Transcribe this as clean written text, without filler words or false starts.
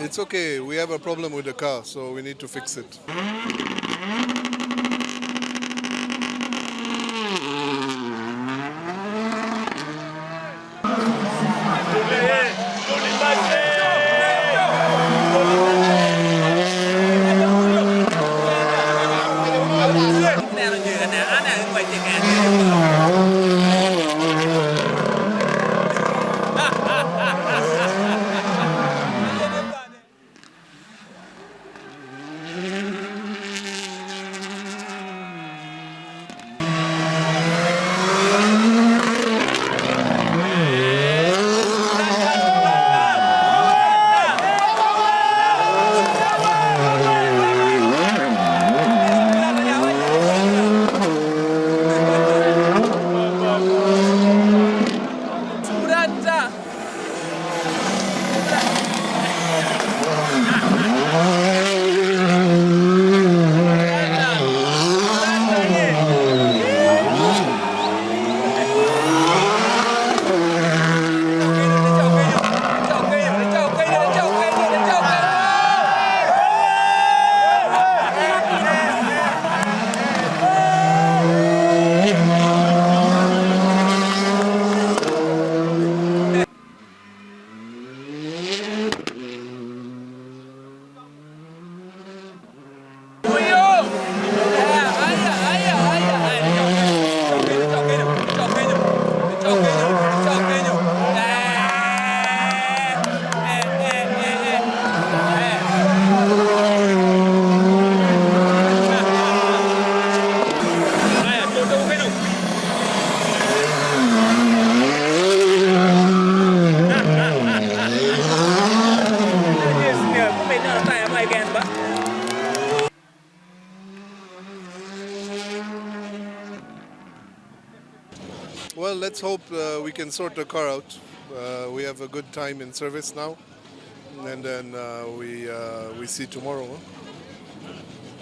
It's okay. We have a problem with the car, so we need to fix it. Well, let's hope we can sort the car out. We have a good time in service now, and then we see tomorrow. Huh?